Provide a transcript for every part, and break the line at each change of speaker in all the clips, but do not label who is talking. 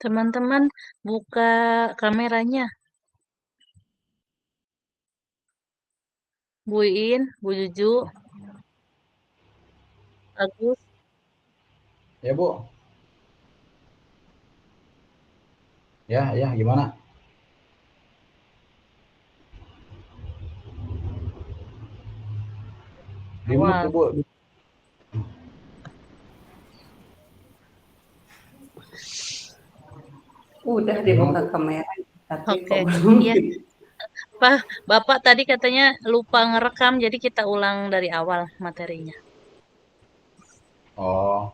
Teman-teman buka kameranya. Bu Iin, Bu Juju, Agus.
Ya Bu, ya gimana? Di mute
Awal.
tuh Bu.
Udah
Gimana
dibuka
Bu?
kamera, tapi
Oke.
kok belum.
Iya, Pak, Bapak tadi katanya lupa ngerekam, jadi kita ulang dari awal materinya.
Oh,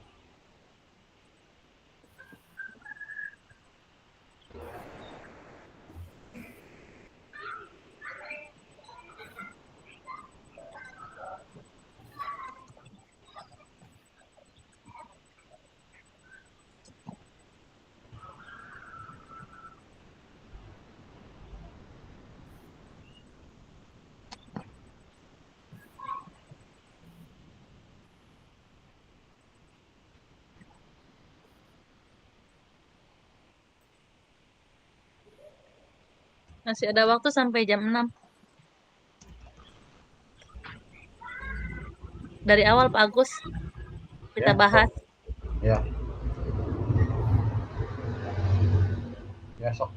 Masih ada waktu sampai jam 6. Dari awal Pak Agus, kita
ya
bahas.
sok. Ya, ya sok.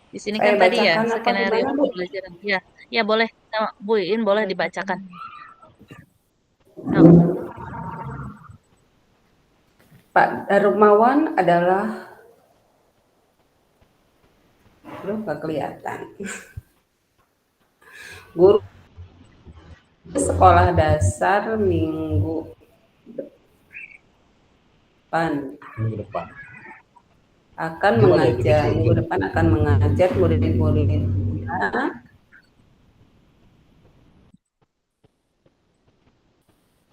Di sini kan
Saya
tadi ya,
bacakan apa
skenario
gimana, Bu?
pembelajaran. Ya, ya boleh. Sama Bu Iin boleh dibacakan. Sok.
Pak Darmawan adalah belum nggak kelihatan. Guru sekolah dasar minggu depan
Minggu depan.
akan
Coba deh
mengajar minggu
dikecilin.
depan akan mengajar murid-muridnya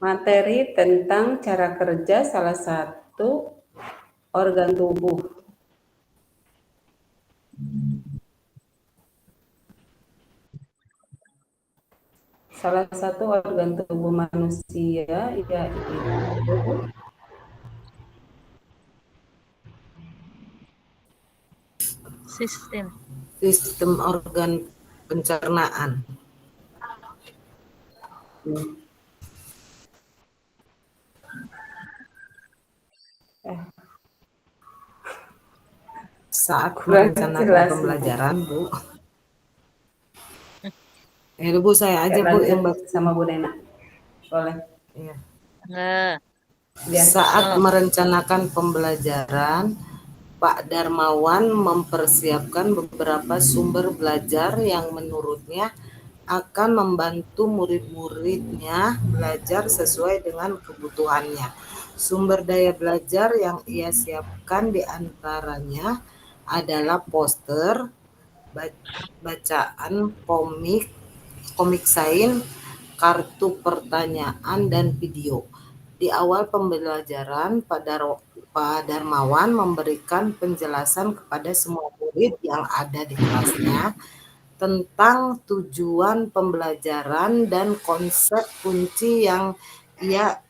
materi tentang cara kerja salah satu organ tubuh. Salah satu organ tubuh manusia yaitu
Sistem.
Sistem organ pencernaan. Saat
kurang
merencanakan
jelas, Bu.
pembelajaran, Bu. Bu, saya aja, Bu, yang
Lanjut sama Bu Nena. Boleh.
ya.
Enggak.
Ya.
Saat
Sok.
merencanakan pembelajaran, Pak Darmawan mempersiapkan beberapa sumber belajar yang menurutnya akan membantu murid-muridnya belajar sesuai dengan kebutuhannya. Sumber daya belajar yang ia siapkan diantaranya adalah poster, bacaan, komik sains, kartu pertanyaan, dan video. Di awal pembelajaran, Pak Darmawan memberikan penjelasan kepada semua murid yang ada di kelasnya tentang tujuan pembelajaran dan konsep kunci yang ia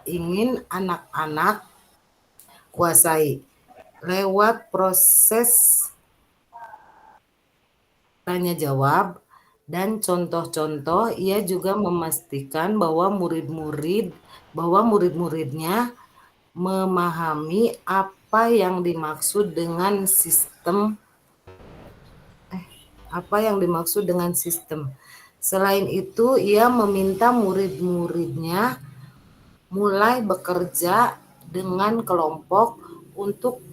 ingin anak-anak kuasai. Lewat proses tanya jawab dan contoh-contoh, ia juga memastikan bahwa murid-muridnya memahami apa yang dimaksud dengan sistem. Selain itu, ia meminta murid-muridnya mulai bekerja dengan kelompok. Untuk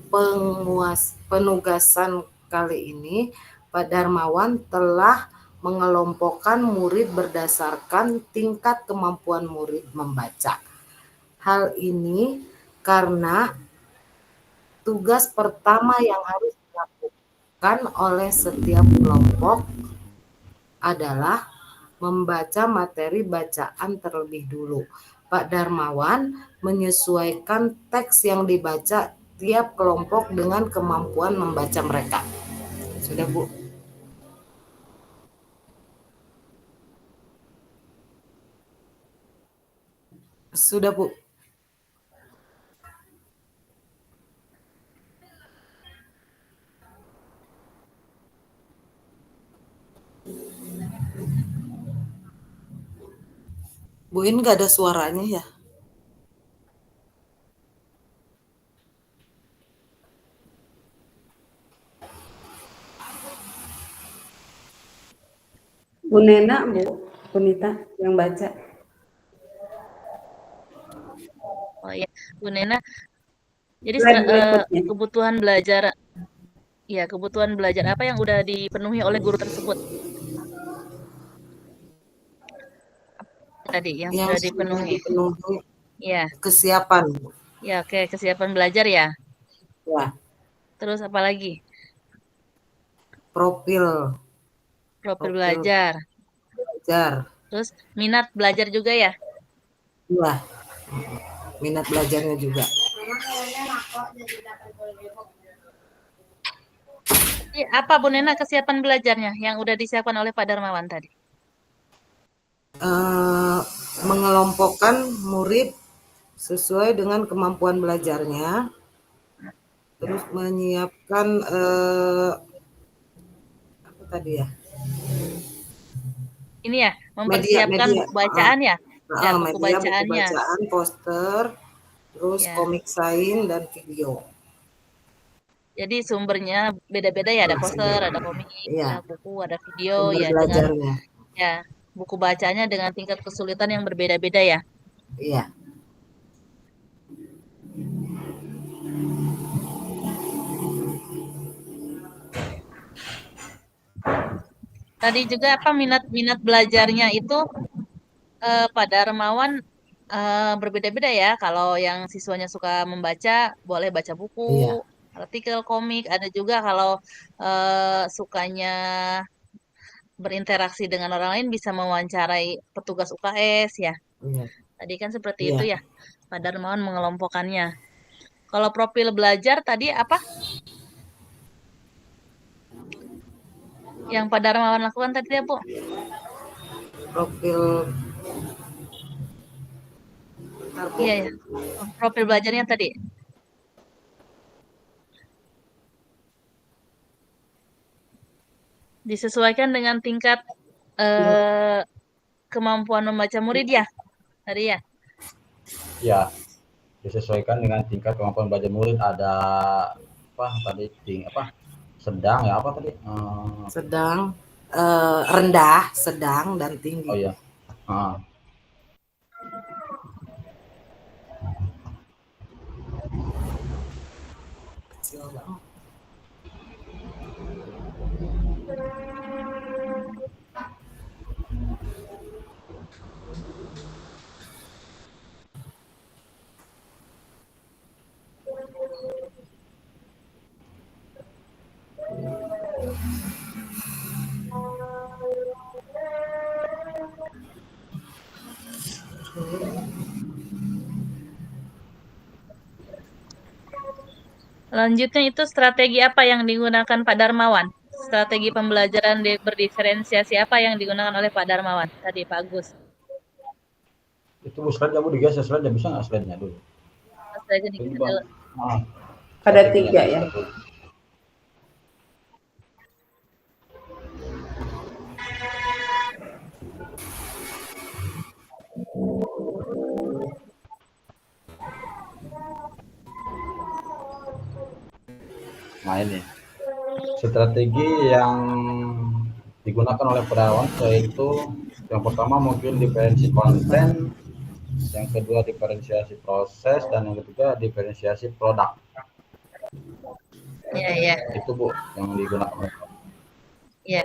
penugasan kali ini, Pak Darmawan telah mengelompokkan murid berdasarkan tingkat kemampuan murid membaca. Hal ini karena tugas pertama yang harus dilakukan oleh setiap kelompok adalah membaca materi bacaan terlebih dulu. Pak Darmawan menyesuaikan teks yang dibaca tiap kelompok dengan kemampuan membaca mereka. Sudah, Bu? Sudah, Bu. Bu In nggak ada suaranya ya?
Bu Nena, Bu Nita yang baca.
Oh iya, Bu Nena. Jadi
Slide berikutnya.
kebutuhan belajar, ya kebutuhan belajar apa yang udah dipenuhi oleh guru tersebut tadi yang sudah
Yang sudah
dipenuhi?
dipenuhi
Ya,
kesiapan.
ya oke, kesiapan belajar ya.
Ya,
Terus apa lagi?
profil
Profil
profil
belajar.
belajar.
Terus minat belajar juga ya.
Ya, minat belajarnya juga.
Jadi apa Bu Nena kesiapan belajarnya yang udah disiapkan oleh Pak Darmawan tadi?
Mengelompokkan murid sesuai dengan kemampuan belajarnya, terus menyiapkan apa tadi ya?
Ini ya,
Media,
mempersiapkan
media,
buku bacaan ya. Ya, buku
media, buku
bacaannya.
bacaan, poster, terus
Ya.
komik sain dan video.
Jadi sumbernya beda-beda ya, ada poster, ada komik,
Iya,
ada buku, ada video
sumber
ya dengan
belajarnya.
ya buku bacanya dengan tingkat kesulitan yang berbeda-beda ya.
Iya.
Tadi juga apa minat belajarnya itu Pak Darmawan berbeda-beda ya. Kalau yang siswanya suka membaca, boleh baca buku,
Iya.
artikel, komik. Ada juga kalau sukanya berinteraksi dengan orang lain bisa mewawancarai petugas UKS ya.
Iya.
Tadi kan seperti
Iya.
itu ya. Pak Darmawan mengelompokkannya. Kalau profil belajar tadi apa? Yang Pak Darmawan lakukan tadi ya, Bu?
Profil.
Iya ya. Profil belajarnya tadi. Disesuaikan dengan tingkat kemampuan membaca murid ya, tadi ya?
Ya, disesuaikan dengan tingkat kemampuan belajar murid. Ada apa tadi? Sedang ya apa tadi?
Sedang, rendah, sedang, dan tinggi.
Oh ya.
Kecil banget.
Selanjutnya itu strategi apa yang digunakan Pak Darmawan? Strategi pembelajaran berdiferensiasi apa yang digunakan oleh Pak Darmawan? Tadi Pak Agus.
Itu slide kamu digeser, slide bisa nggak slide-nya dulu?
Slide digeser dulu.
Ada 3 ya.
Nah ini strategi yang digunakan oleh pedagang yaitu yang pertama mungkin diferensi konten, yang kedua diferensiasi proses, dan yang ketiga diferensiasi produk.
Iya, iya.
Itu Bu yang digunakan oleh.
Iya.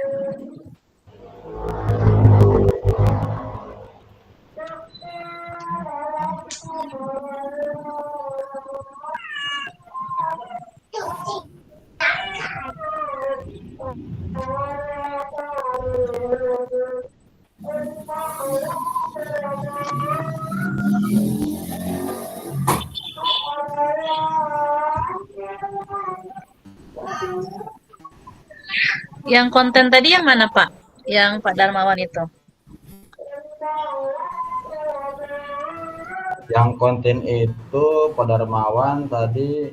Yang konten tadi yang mana Pak? Yang Pak Darmawan itu?
Yang konten itu Pak Darmawan tadi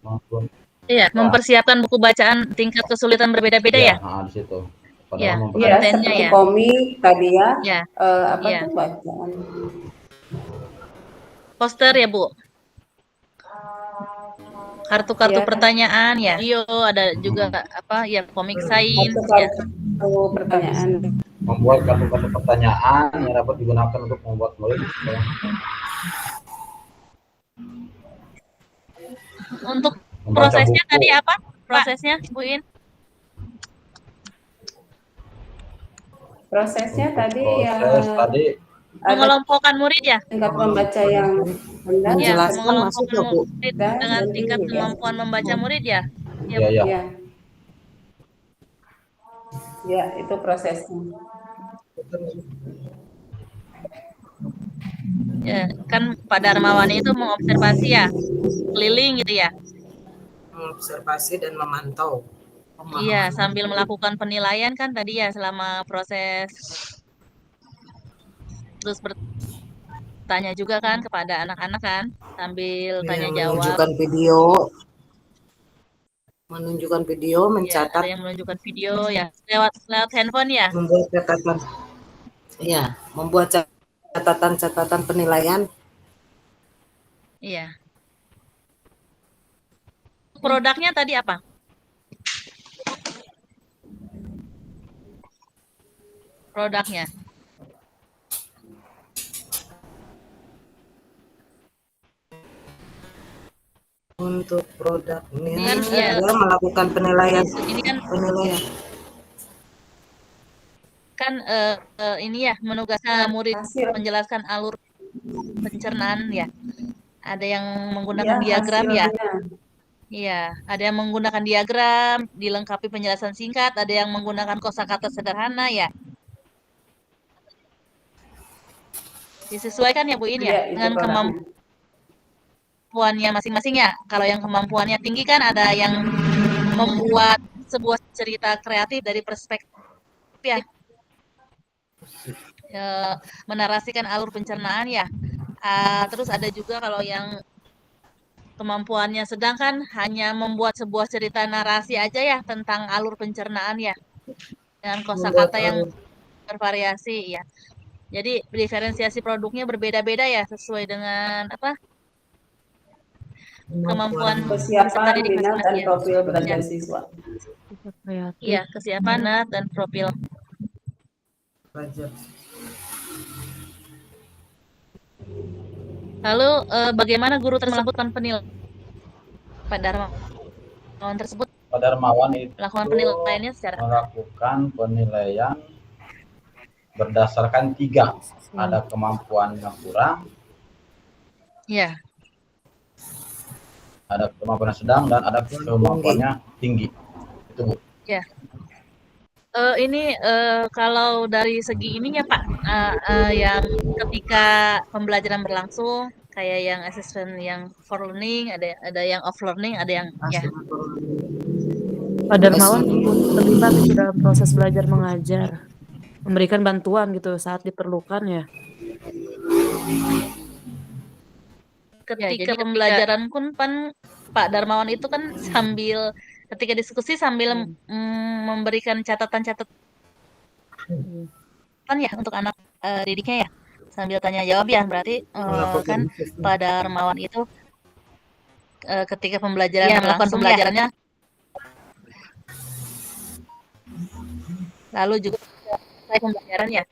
maupun
Iya, mempersiapkan buku bacaan tingkat kesulitan berbeda-beda ya?
di situ. Pak
Iya,
Darmawan
Iya,
kontennya
seperti
ya.
komik tadi ya.
Iya,
Apa
iya.
tuh bacaan?
Poster ya, Bu. Kartu-kartu
Ya,
pertanyaan ya. Video ada juga apa ya komik sains ya.
kartu pertanyaan.
membuat kartu-kartu pertanyaan yang dapat digunakan untuk membuat murid
Untuk
membaca
prosesnya
buku.
tadi apa? Prosesnya, Bu In?
Prosesnya
Untuk
tadi ya
proses tadi
ada
Mengelompokkan murid ya?
tingkat membaca yang rendah,
Iya,
tingkat
Menjelaskan masuk
mengelompokkan
ya, Bu?
murid
sedang,
dengan
dan
tingkat
tinggi ya.
kemampuan membaca murid ya? Ya,
ya
Bu.
ya
Ya, ya itu prosesnya.
Ya, kan Pak Darmawan itu mengobservasi ya, keliling gitu ya.
Mengobservasi dan memantau.
Iya, sambil melakukan penilaian kan tadi ya selama proses. Terus bertanya juga kan kepada anak-anak kan, sambil tanya jawab.
Menunjukkan video,
Ya,
mencatat,
ada yang menunjukkan video ya lewat handphone ya.
membuat catatan. Iya, membuat catatan-catatan penilaian.
Iya. Produknya tadi apa? Produknya.
Untuk produknya,
Ini kan ya,
dia melakukan penilaian.
ini kan
Penilaian.
kan ini ya menugaskan murid
Hasil,
menjelaskan alur pencernaan ya. Ada yang
ya
menggunakan diagram ya.
hasilnya.
Iya, ada yang menggunakan diagram, dilengkapi penjelasan singkat, ada yang menggunakan kosakata sederhana ya. Disesuaikan ya Bu In ya,
Ya, itu
dengan
produknya.
kemampuannya masing-masing ya. Kalau yang kemampuannya tinggi kan ada yang membuat sebuah cerita kreatif dari perspektif ya. Menarasikan alur pencernaan ya. Terus ada juga kalau yang kemampuannya sedang kan hanya membuat sebuah cerita narasi aja ya tentang alur pencernaan ya. Dengan kosakata yang bervariasi ya. Jadi diferensiasi produknya berbeda-beda ya sesuai dengan apa? Kemampuan peserta
Kesiapan
didik
minat dan
masing-masing ya.
profil
Ya.
belajar siswa.
Iya, kesiapan minat dan profil.
Belajar.
Lalu bagaimana guru tersebut melakukan penilaian Pak Darmawan tersebut
Pak Darmawan itu
melakukan penilaiannya secara
melakukan penilaian berdasarkan 3. Ada kemampuan yang kurang,
ya.
ada kemampuan yang sedang, dan ada kemampuannya tinggi. Itu Bu.
Ya. Ini kalau dari segi ininya Pak, yang ketika pembelajaran berlangsung kayak yang assessment yang for learning, ada yang off learning, ada yang ya.
Pak Darmawan terlibat gitu dalam proses belajar mengajar, memberikan bantuan gitu saat diperlukan ya.
Ketika pembelajaran pun Pak Darmawan itu kan sambil ketika diskusi sambil memberikan catatan-catatan ya untuk anak didiknya ya sambil tanya jawab ya berarti kan Pak Darmawan itu ketika pembelajaran melakukan pembelajarannya lalu juga selesai pembelajarannya.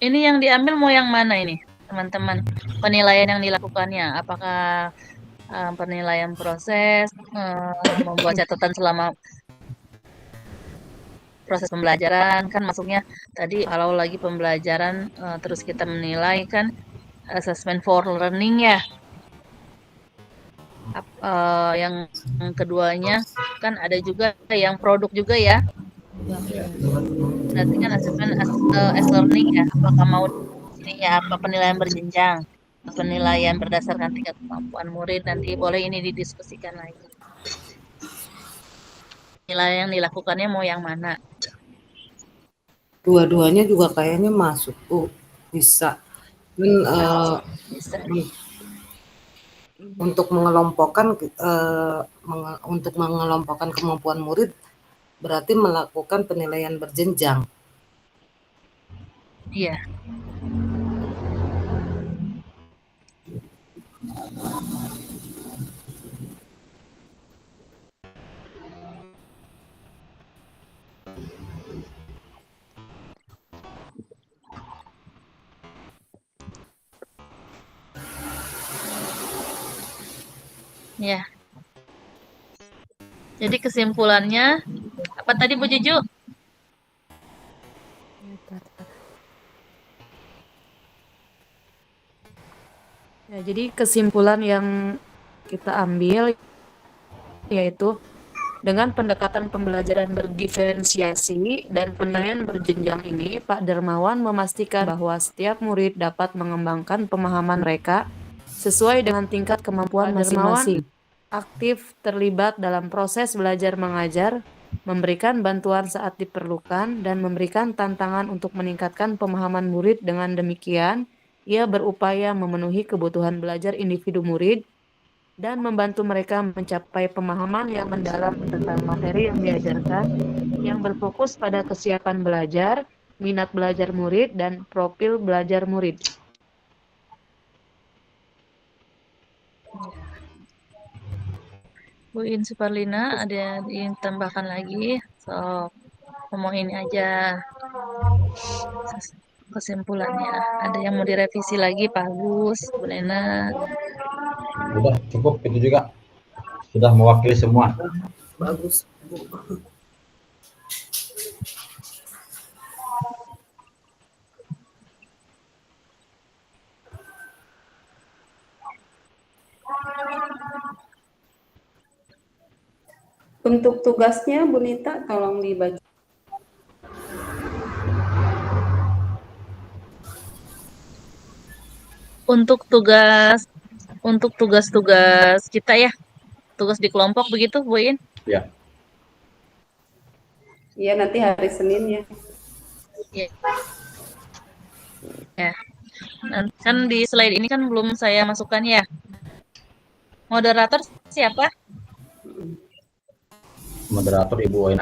Ini yang diambil mau yang mana ini, teman-teman? Penilaian yang dilakukannya, apakah penilaian proses, membuat catatan selama proses pembelajaran, kan masuknya tadi kalau lagi pembelajaran terus kita menilai kan assessment for learning ya. Yang keduanya kan ada juga yang produk juga ya. Berarti kan asesmen as learning ya. Apakah mau ini ya apa penilaian berjenjang, penilaian berdasarkan tingkat kemampuan murid, nanti boleh ini didiskusikan lagi. Nilai yang dilakukannya mau yang mana?
Dua-duanya juga kayaknya masuk tuh, bisa. Dan,
Bisa.
untuk mengelompokkan untuk mengelompokkan kemampuan murid berarti melakukan penilaian berjenjang.
Iya. Ya. Jadi kesimpulannya apa tadi Bu Juju?
Ya, jadi kesimpulan yang kita ambil yaitu dengan pendekatan pembelajaran berdiferensiasi dan penilaian berjenjang ini, Pak Dermawan memastikan bahwa setiap murid dapat mengembangkan pemahaman mereka sesuai dengan tingkat kemampuan masing-masing. Aktif terlibat dalam proses belajar mengajar, memberikan bantuan saat diperlukan, dan memberikan tantangan untuk meningkatkan pemahaman murid. Dengan demikian, ia berupaya memenuhi kebutuhan belajar individu murid dan membantu mereka mencapai pemahaman yang mendalam tentang materi yang diajarkan, yang berfokus pada kesiapan belajar, minat belajar murid, dan profil belajar murid.
Bu In Suparlina ada ditambahkan lagi? So, ngomong ini aja kesimpulannya. Ada yang mau direvisi lagi Pak Agus, Bu Nena?
Udah cukup itu juga. Sudah mewakili semua.
Bagus, Bu.
Untuk tugasnya Bu Nita tolong dibaca.
Untuk tugas-tugas kita ya, tugas di kelompok begitu Bu In?
Ya.
Iya, nanti hari Senin ya.
Ya. Ya. Nah, kan di slide ini kan belum saya masukkan ya. Moderator siapa?
Moderator Ibu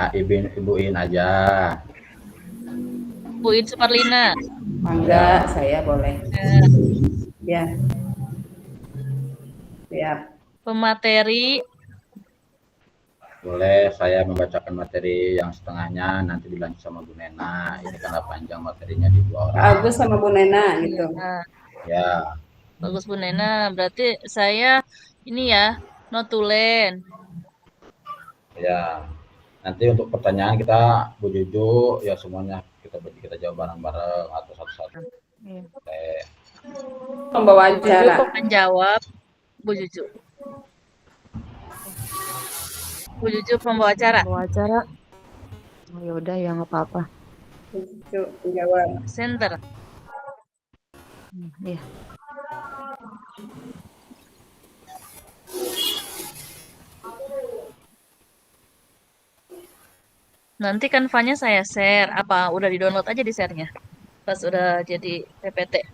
In aja.
Bu In Suparlina.
Enggak, saya boleh. Ya. Siap.
Pemateri
Boleh saya membacakan materi yang setengahnya nanti dilanjut sama Bu Nena. Ini karena panjang materinya di 2 orang.
Agus sama Bu Nena gitu.
Ya.
Bagus Bu Nena. Berarti saya ini ya, notulen.
Ya. Nanti untuk pertanyaan kita Bu Juju ya semuanya kita jawab bareng-bareng atau satu-satu. Oke.
Pembawa acara.
Menjawab Bu Juju. Bu Juju pembawa acara.
Pembawa acara. Oh, ya udah ya nggak apa-apa.
Menjawab.
Center.
Iya.
Nanti kanvanya saya share. Apa udah di-download aja di share-nya? Pas udah jadi PPT.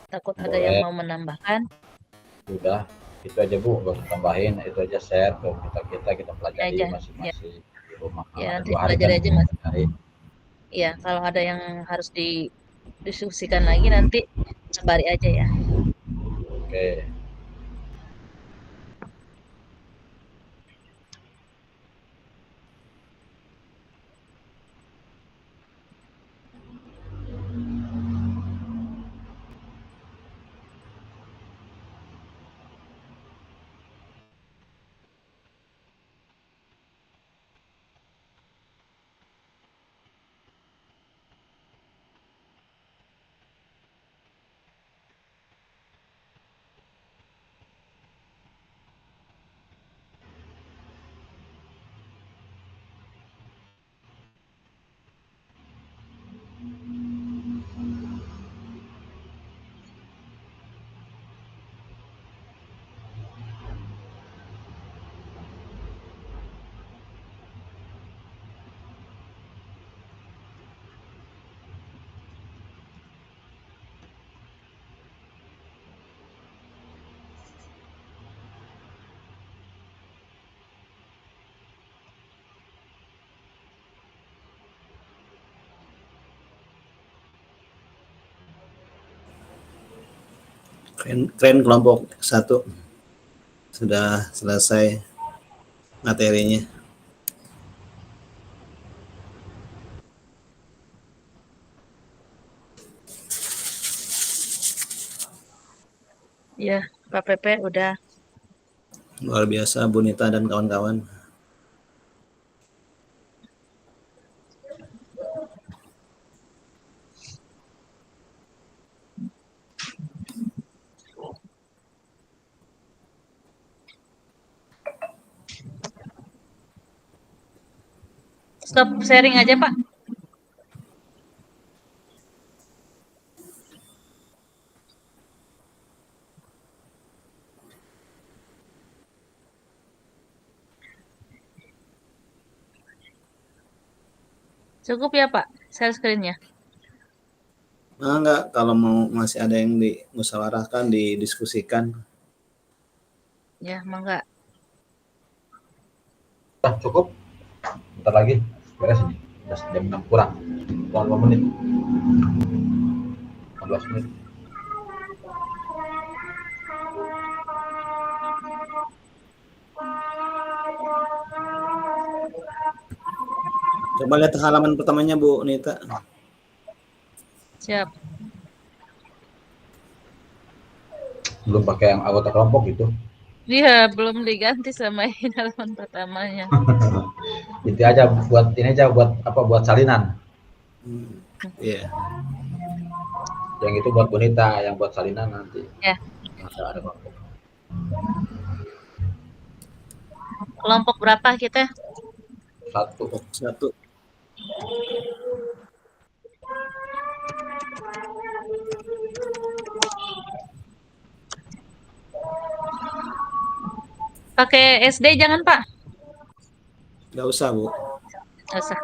Takut ada yang mau menambahkan.
Udah, itu aja Bu, gak usah tambahin, itu aja share ke kita pelajari
Aja,
masing-masing di rumah.
Ya,
Ada
nanti
2 hari
pelajari
kan?
aja Mas.
Hari.
Iya, kalau ada yang harus didiskusikan lagi nanti kabari aja ya.
Oke.
Keren kelompok 1 sudah selesai materinya.
Ya, Pak Pepe udah.
Luar biasa Bu Nita dan kawan-kawan.
Stop sharing aja, Pak. Cukup ya, Pak, share screen-nya.
Enggak, kalau mau masih ada yang dimusyawarahkan, didiskusikan.
Ya, mangga.
Udah cukup. Bentar lagi beres ini. Udah jam 6 kurang. 5 menit. 15 menit.
Coba lihat halaman pertamanya Bu Nita.
Siap.
Belum pakai yang anggota kelompok gitu.
Iya, belum diganti sama ini halaman pertamanya.
Itu aja buat ini aja buat apa, buat salinan.
Iya.
Yang itu buat bonita, yang buat salinan nanti.
Ya.
Ada kelompok.
Kelompok berapa kita?
1.
Kelompok 1.
Pakai SD jangan, Pak?
Nggak usah Bu.
Nggak usah.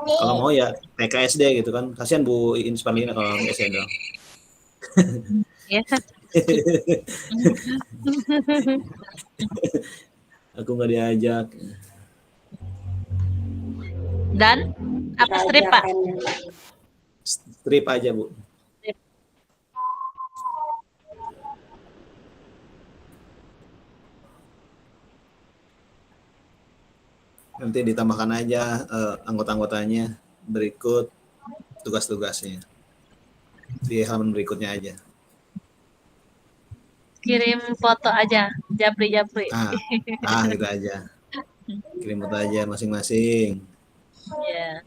Kalau mau ya TKSD gitu kan. Kasihan Bu Insparlina kalau SD dong.
Ya.
Aku nggak diajak.
Dan apa strip, Pak?
Strip aja Bu. Nanti ditambahkan aja anggota-anggotanya berikut tugas-tugasnya di halaman berikutnya aja.
Kirim foto aja, japri-japri.
Gitu aja. Kirim foto aja masing-masing.
Ya.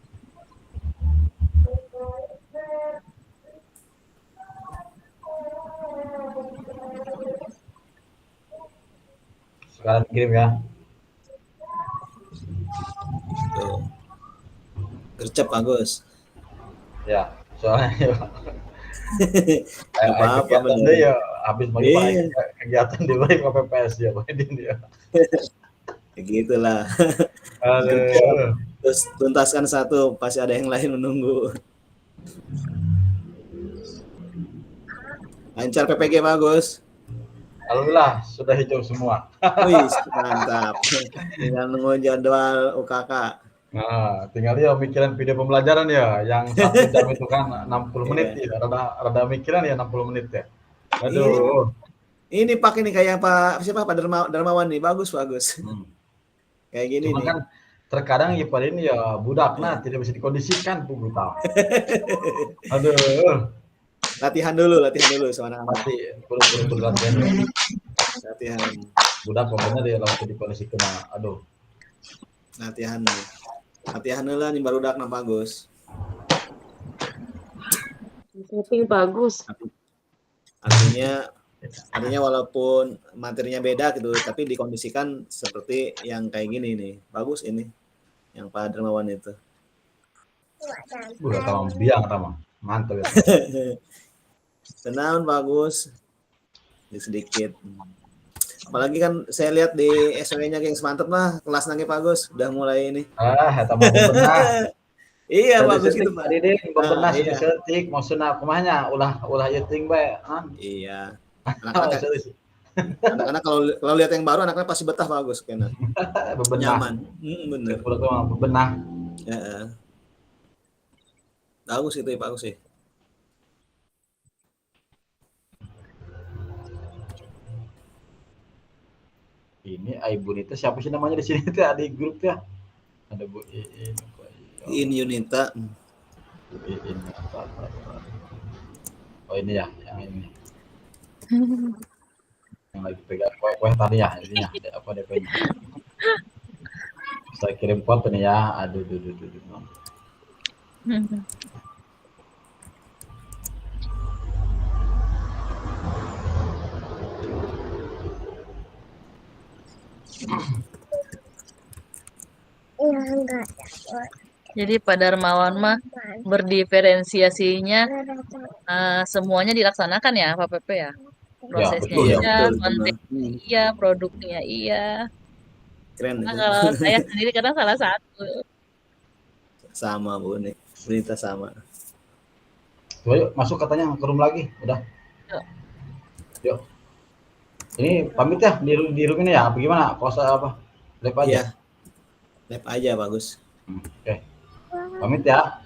Sekarang kirim ya.
Tuh. Gercep bagus.
Ya, soalnya
Apa-apa
kegiatan
bener.
dia ya habis bagi
Iya.
kegiatan diberi ke PPS ya, Pak dia.
Ya gitulah.
Aduh.
Terus tuntaskan satu, pasti ada yang lain menunggu. Lancar PPG bagus.
Alhamdulillah sudah hijau semua.
Wih, mantap. Tinggal nunggu jadwal UKK.
Nah, tinggal ya mikiran video pembelajaran ya, yang 1 jam itu kan 60 menit ya, rada mikiran ya 60 menit ya. Aduh.
Ini pakai nih kayak Pak Darmawan nih, bagus. Kayak gini
Cuma
nih.
kan terkadang ya pada ini ya budak tidak bisa dikondisikan Bu Buta. Aduh.
Latihan dulu sama anak-anak.
Pasti perlu latihan.
Latihan.
Budak pokoknya dia langsung dikondisikan. Aduh.
Latihan lah nih baru dak bagus.
Setting bagus.
Artinya walaupun materinya beda gitu, tapi dikondisikan seperti yang kayak gini nih. Bagus ini. Yang Pak Darmawan itu.
Udah tamam biang tamam. Mantap ya.
Tenang, bagus. Sedikit. Apalagi kan saya lihat di SW-nya yang semantep lah, kelas nangnya bagus, udah mulai ini.
Tamam benar.
Iya, bagus gitu, Pak.
Dede, benar setik, maksudnya kumanya ulah yeting bae.
Iya. Anak-anak kalau lihat yang baru, anaknya pasti betah bagus kayaknya.
Bebenah.
Nyaman. Bener.
Bebenah.
Ya. Bagus itu ya, bagus sih.
Ini Ibu itu siapa sih namanya di sini tuh, ada di grup ya? Ada Bu Iin,
In Yunita.
Bu Iin, apa. Oh ini ya, yang ini. Yang lagi pegang kue tadi ya, ininya, apa DP-nya. Saya kirim foto nih ya, aduh.
Jadi Pak Darmawan mah berdiferensiasinya semuanya dilaksanakan ya Pak Pepe ya. Prosesnya
betul ya.
iya,
Betul,
kontennya
benar.
iya, produknya iya.
Keren
Nah,
itu.
kalau saya sendiri kadang salah satu.
Sama Bu nih. Berita sama.
Tuh, yuk masuk katanya ke room lagi, udah. Yuk. Ini pamit ya di room ini ya, apa gimana? Close apa? Live aja.
Iya. Lab aja bagus.
Oke. Pamit ya.